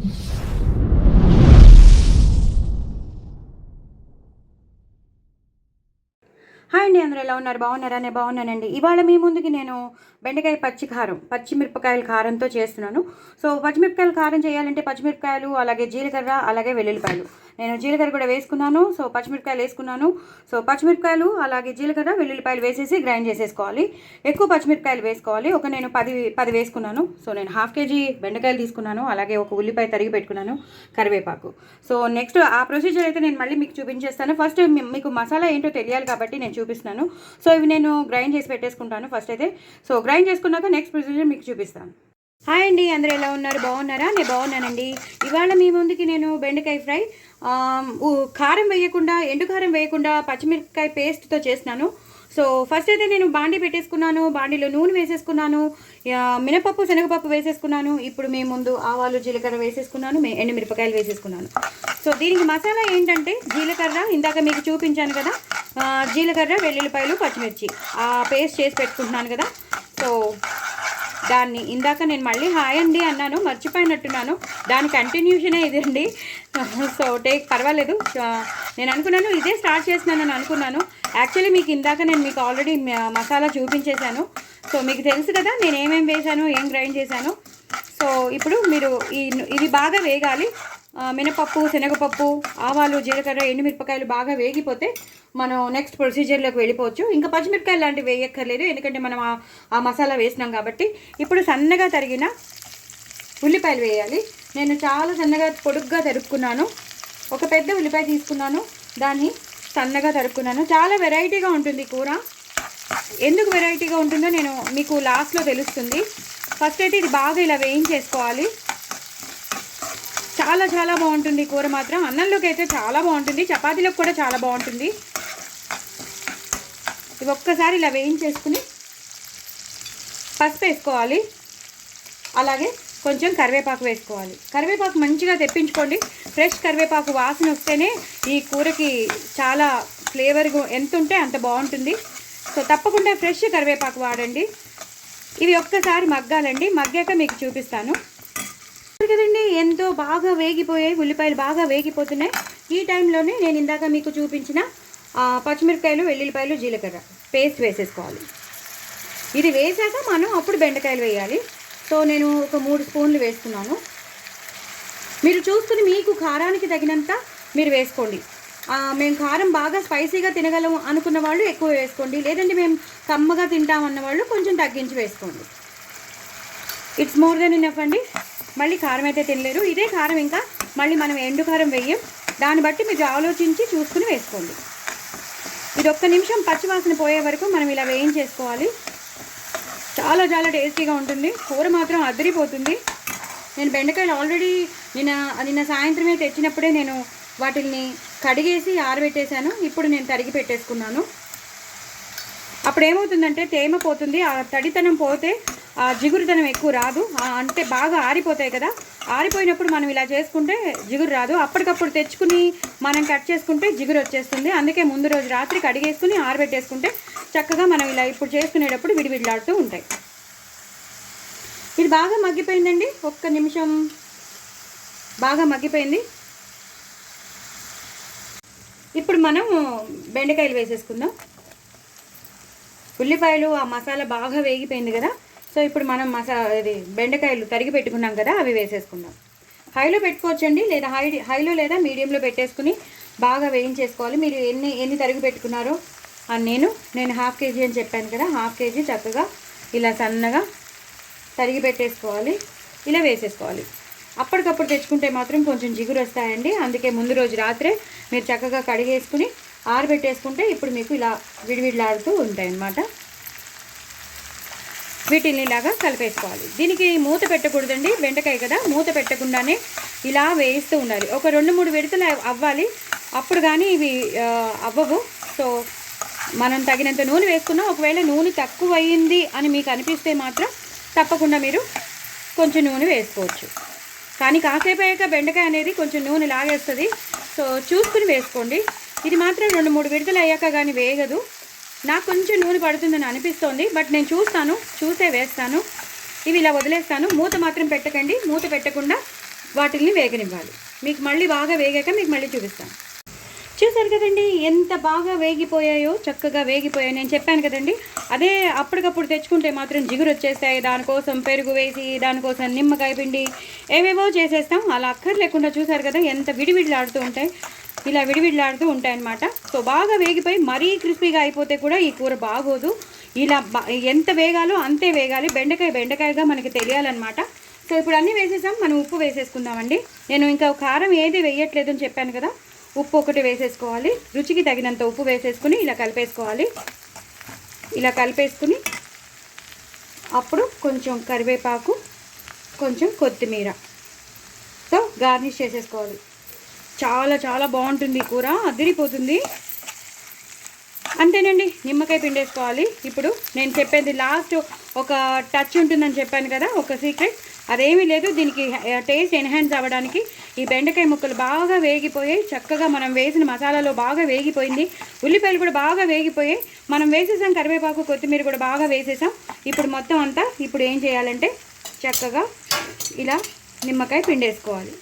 Hi అండి, అందరూ ఎలా ఉన్నారు? బాగున్నారా? నేను బాగున్నానండి. ఇవాళ మీ ముందుకి నేను బెండకాయ పచ్చిమిరపకాయల కారంతో చేస్తున్నాను. సో పచ్చిమిరపకాయల కారం చేయాలంటే పచ్చిమిరపకాయలు, అలాగే జీలకర్ర, అలాగే వెల్లుల్లిపాయలు. నేను జీలకర్ర కూడా వేసుకున్నాను. సో పచ్చిమిరపకాయలు వేసుకున్నాను. సో పచ్చిమిరపకాయలు, అలాగే జీలకర్ర, వెల్లుల్లిపాయలు వేసేసి గ్రైండ్ చేసేసుకోవాలి. ఎక్కువ పచ్చిమిరపకాయలు వేసుకోవాలి. నేను 10 వేసుకున్నాను. సో నేను హాఫ్ కేజీ బెండకాయలు తీసుకున్నాను. అలాగే ఒక ఉల్లిపాయ తరిగి పెట్టుకున్నాను, కరివేపాకు. సో నెక్స్ట్ ఆ ప్రొసీజర్ అయితే నేను మళ్ళీ మీకు చూపించేస్తాను. ఫస్ట్ మీకు మసాలా ఏంటో తెలియాలి కాబట్టి నేను చూపిస్తున్నాను. సో ఇవి నేను గ్రైండ్ చేసి పెట్టేసుకుంటాను ఫస్ట్ అయితే. సో గ్రైండ్ చేసుకున్నాక నెక్స్ట్ ప్రొసీజర్ మీకు చూపిస్తాను. హాయ్ అండి, అందరూ ఎలా ఉన్నారు? బాగున్నారా? నేను బాగున్నానండి. ఇవాళ మీ ముందుకి నేను బెండకాయ ఫ్రై కారం వేయకుండా, ఎండు కారం వేయకుండా పచ్చిమిరపకాయ పేస్ట్తో చేస్తున్నాను. సో ఫస్ట్ అయితే నేను బాండీ పెట్టేసుకున్నాను. బాండీలో నూనె వేసేసుకున్నాను, మినపప్పు, శనగపప్పు వేసేసుకున్నాను. ఇప్పుడు మేము ముందు ఆవాలు, జీలకర్ర వేసేసుకున్నాను, ఎండుమిరపకాయలు వేసేసుకున్నాను. సో దీనికి మసాలా ఏంటంటే జీలకర్ర, ఇందాక మీకు చూపించాను కదా, జీలకర్ర, వెల్లుల్లిపాయలు, పచ్చిమిర్చి ఆ పేస్ట్ చేసి పెట్టుకుంటున్నాను కదా. సో దాన్ని ఇందాక నేను మళ్ళీ హాయ్ అండి అన్నాను, మర్చిపోయినట్టున్నాను. దాని కంటిన్యూషనే ఇదండి. సో పర్వాలేదు. నేను అనుకున్నాను ఇదే స్టార్ట్ చేస్తున్నాను అనుకున్నాను. యాక్చువల్లీ మీకు ఇందాక నేను మీకు ఆల్రెడీ మసాలా చూపించేశాను. సో మీకు తెలుసు కదా నేను ఏమేమి వేశాను, ఏం గ్రైండ్ చేశాను. సో ఇప్పుడు మీరు ఇది బాగా వేగాలి. మినపప్పు, శనగపప్పు, ఆవాలు, జీలకర్ర, ఎండుమిరపకాయలు బాగా వేగిపోతే మనం నెక్స్ట్ ప్రొసీజర్లోకి వెళ్ళిపోవచ్చు. ఇంకా పచ్చిమిరపకాయలు లాంటివి వేయక్కర్లేదు, ఎందుకంటే మనం ఆ మసాలా వేసినాం కాబట్టి. ఇప్పుడు సన్నగా తరిగిన ఉల్లిపాయలు వేయాలి. నేను చాలా సన్నగా పొడుగ్గా తరుక్కున్నాను. ఒక పెద్ద ఉల్లిపాయ తీసుకున్నాను, దాన్ని సన్నగా తరుక్కున్నాను. చాలా వెరైటీగా ఉంటుంది కూర. ఎందుకు వెరైటీగా ఉంటుందో నేను మీకు లాస్ట్లో తెలుస్తుంది. ఫస్ట్ అయితే ఇది బాగా ఇలా వేయించేసుకోవాలి. చాలా చాలా బాగుంటుంది కూర మాత్రం. అన్నంలోకి అయితే చాలా బాగుంటుంది, చపాతీలోకి కూడా చాలా బాగుంటుంది. ఇవి ఒక్కసారి ఇలా వేయించేసుకుని పసుపు వేసుకోవాలి, అలాగే కొంచెం కరివేపాకు వేసుకోవాలి. కరివేపాకు మంచిగా తెప్పించుకోండి. ఫ్రెష్ కరివేపాకు వాసన వస్తేనే ఈ కూరకి చాలా ఫ్లేవర్గా ఎంత ఉంటే అంత బాగుంటుంది. సో తప్పకుండా ఫ్రెష్ కరివేపాకు వాడండి. ఇవి ఒక్కసారి మగ్గాలండి. మగ్గాక మీకు చూపిస్తాను కదండి. ఎంతో బాగా వేగిపోయాయి, ఉల్లిపాయలు బాగా వేగిపోతున్నాయి. ఈ టైంలోనే నేను ఇందాక మీకు చూపించిన పచ్చిమిరపకాయలు, వెల్లుల్లిపాయలు, జీలకర్ర పేస్ట్ వేసేసుకోవాలి. ఇది వేసాక మనం అప్పుడు బెండకాయలు వేయాలి. సో నేను ఒక 3 స్పూన్లు వేసుకున్నాను. మీరు చూసుకుని మీకు కారానికి తగినంత మీరు వేసుకోండి. మేము కారం బాగా స్పైసీగా తినగలం అనుకున్న వాళ్ళు ఎక్కువ వేసుకోండి, లేదంటే మేము కమ్మగా తింటామన్న వాళ్ళు కొంచెం తగ్గించి వేసుకోండి. ఇట్స్ మోర్ దెన్ ఇనఫ్ అండి. మళ్ళీ కారం అయితే తినలేరు. ఇదే కారం, ఇంకా మళ్ళీ మనం ఎండు కారం వేయం. దాన్ని బట్టి మీరు ఆలోచించి చూసుకుని వేసుకోండి. ఇది ఒక్క నిమిషం పచ్చివాసన పోయే వరకు మనం ఇలా వేయించేసుకోవాలి. చాలా చాలా టేస్టీగా ఉంటుంది. కూర మాత్రం అదిరిపోతుంది. నేను బెండకాయలు ఆల్రెడీ నిన్న సాయంత్రమే తెచ్చినప్పుడే నేను వాటిని కడిగేసి ఆరబెట్టేశాను. ఇప్పుడు నేను తరిగి పెట్టేసుకున్నాను. అప్పుడు ఏమవుతుందంటే తేమ పోతుంది, ఆ తడితనం పోతే ఆ జిగురుతనం ఎక్కువ రాదు. అంటే బాగా ఆరిపోతాయి కదా, ఆరిపోయినప్పుడు మనం ఇలా చేసుకుంటే జిగురు రాదు. అప్పటికప్పుడు తెచ్చుకుని మనం కట్ చేసుకుంటే జిగురు వచ్చేస్తుంది. అందుకే ముందు రోజు రాత్రి కడిగేసుకుని ఆరబెట్టేసుకుంటే చక్కగా మనం ఇలా ఇప్పుడు చేసుకునేటప్పుడు విడివిడిలాడుతూ ఉంటాయి. ఇది బాగా మగ్గిపోయిందండి. ఒక్క నిమిషం బాగా మగ్గిపోయింది. ఇప్పుడు మనం బెండకాయలు వేసేసుకుందాం. ఉల్లిపాయలు, ఆ మసాలా బాగా వేగిపోయింది కదా. సో ఇప్పుడు మనం బెండకాయలు తరిగి పెట్టుకున్నాం కదా, అవి వేసేసుకుందాం. హైలో పెట్టుకోవచ్చండి, లేదా హైలో లేదా మీడియంలో పెట్టేసుకుని బాగా వేయించేసుకోవాలి. మీరు ఎన్ని తరిగి పెట్టుకున్నారో నేను హాఫ్ కేజీ అని చెప్పాను కదా, హాఫ్ కేజీ చక్కగా ఇలా సన్నగా తరిగి పెట్టేసుకోవాలి. ఇలా వేసేసుకోవాలి. అప్పటికప్పుడు తెచ్చుకుంటే మాత్రం కొంచెం జిగురు వస్తాయండి. అందుకే ముందు రోజు రాత్రే మీరు చక్కగా కడిగేసుకుని ఆరబెట్టేసుకుంటే ఇప్పుడు మీకు ఇలా విడివిడిలాడుతూ ఉంటాయి అన్నమాట. వీటిని ఇలాగా కలిపేసుకోవాలి. దీనికి మూత పెట్టకూడదండి, బెండకాయ కదా, మూత పెట్టకుండానే ఇలా వేయిస్తూ ఉండాలి. ఒక 2-3 విడతలు అవ్వాలి, అప్పుడు కానీ ఇవి అవ్వవు. సో మనం తగినంత నూనె వేసుకున్నాం. ఒకవేళ నూనె తక్కువ అయ్యింది అని మీకు అనిపిస్తే మాత్రం తప్పకుండా మీరు కొంచెం నూనె వేసుకోవచ్చు. కానీ కాసేపు అయ్యాక బెండకాయ అనేది కొంచెం నూనె లాగేస్తుంది. సో చూసుకుని వేసుకోండి. ఇది మాత్రం 2-3 విడతలు అయ్యాక కానీ వేగదు. నాకు కొంచెం నూనె పడుతుందని అనిపిస్తోంది, బట్ నేను చూసే వేస్తాను. ఇవి ఇలా వదిలేస్తాను. మూత మాత్రం పెట్టకండి. మూత పెట్టకుండా వాటిల్ని వేగనివ్వాలి. మీకు మళ్ళీ బాగా వేగాక మీకు మళ్ళీ చూపిస్తాను. చూసారు కదండి ఎంత బాగా వేగిపోయాయో, చక్కగా వేగిపోయాయి. నేను చెప్పాను కదండి, అదే అప్పటికప్పుడు తెచ్చుకుంటే మాత్రం జిగురు వచ్చేస్తాయి. దానికోసం పెరుగు వేసి, దానికోసం నిమ్మకాయ పిండి ఏవేవో చేసేస్తాం. అలా అక్కర్లేకుండా చూసారు కదా ఎంత విడివిడిలాడుతూ ఉంటాయి. ఇలా విడివిడిలాడుతూ ఉంటాయన్నమాట. సో బాగా వేగిపోయి మరీ క్రిస్పీగా అయిపోతే కూడా ఈ కూర బాగోదు. ఇలా ఎంత వేగాలో అంతే వేగాలి. బెండకాయగా మనకి తెలియాలన్నమాట. సో ఇప్పుడు అన్నీ వేసేసాం. మనం ఉప్పు వేసేసుకుందామండి. నేను ఇంకా కారం ఏది వేయట్లేదు అని చెప్పాను కదా. ఉప్పు ఒకటి వేసేసుకోవాలి. రుచికి తగినంత ఉప్పు వేసేసుకుని ఇలా కలిపేసుకోవాలి. ఇలా కలిపేసుకుని అప్పుడు కొంచెం కరివేపాకు, కొంచెం కొత్తిమీర తో గార్నిష్ చేసేసుకోవాలి. చాలా చాలా బాగుంటుంది కూర, అదిరిపోతుంది. అంతేనండి, నిమ్మకాయ పిండేసుకోవాలి. ఇప్పుడు నేను చెప్పేది లాస్ట్ ఒక టచ్ ఉంటుందని చెప్పాను కదా, ఒక సీక్రెట్. అదేమీ లేదు, దీనికి టేస్ట్ ఎన్హాన్స్ అవ్వడానికి ఈ బెండకాయ ముక్కలు బాగా వేగిపోయాయి. చక్కగా మనం వేసిన మసాలాలో బాగా వేగిపోయింది. ఉల్లిపాయలు కూడా బాగా వేగిపోయాయి. మనం వేసేసాం కరివేపాకు, కొత్తిమీర కూడా బాగా వేసేసాం. ఇప్పుడు మొత్తం అంతా ఇప్పుడు ఏం చేయాలంటే చక్కగా ఇలా నిమ్మకాయ పిండేసుకోవాలి.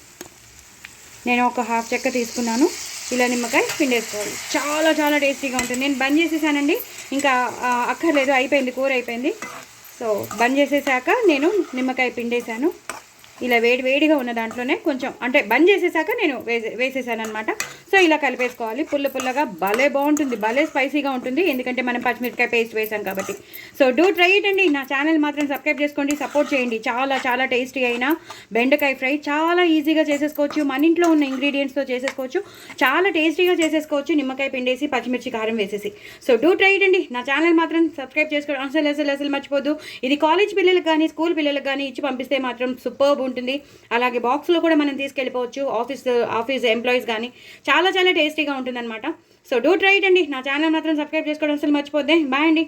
నేను ఒక హాఫ్ చెక్క తీసుకున్నాను. ఇలా నిమ్మకాయ పిండేసుకోవాలి. చాలా చాలా టేస్టీగా ఉంటుంది. నేను బంద్ చేసేసానండి, ఇంకా అక్కర్లేదు, అయిపోయింది, కూర అయిపోయింది. సో బంద్ చేసేసాక నేను నిమ్మకాయ పిండేశాను. ఇలా వేడిగా ఉన్న దాంట్లోనే కొంచెం అంటే బంద్ చేసేసాక నేను వేసేసాను అనమాట. సో ఇలా కలిపేసుకోవాలి. పుల్లగా భలే బాగుంటుంది, భలే స్పైసీగా ఉంటుంది. ఎందుకంటే మనం పచ్చిమిరపకాయ పేస్ట్ వేసాం కాబట్టి. సో డూ ట్రై ఇట్ అండి. నా ఛానల్ మాత్రం సబ్స్క్రైబ్ చేసుకోండి, సపోర్ట్ చేయండి. చాలా చాలా టేస్టీ అయిన బెండకాయ ఫ్రై చాలా ఈజీగా చేసేసుకోవచ్చు. మన ఇంట్లో ఉన్న ఇంగ్రీడియంట్స్తో చేసేసుకోవచ్చు. చాలా టేస్టీగా చేసేసుకోవచ్చు నిమ్మకాయ పిండేసి పచ్చిమిర్చి కారం వేసేసి. సో డూ ట్రై ఇట్ అండి. నా ఛానల్ మాత్రం సబ్స్క్రైబ్ చేసుకోవడం అసలు మర్చిపోద్దు. ఇది కాలేజ్ పిల్లలకు కానీ స్కూల్ పిల్లలకు కానీ ఇచ్చి పంపిస్తే మాత్రం సూపర్బ్ ఉంటుంది. అలాగే బాక్స్లో కూడా మనం తీసుకెళ్ళిపోవచ్చు, ఆఫీస్ ఎంప్లాయీస్ కానీ. చాలా చాలా టేస్టీగా ఉంటుంది అనమాట. సో డూ ట్రై ఇట్ అండి. నా ఛానల్ మాత్రం సబ్స్క్రైబ్ చేసుకోవడం అసలు మర్చిపోద్దే. బాయ్ అండి.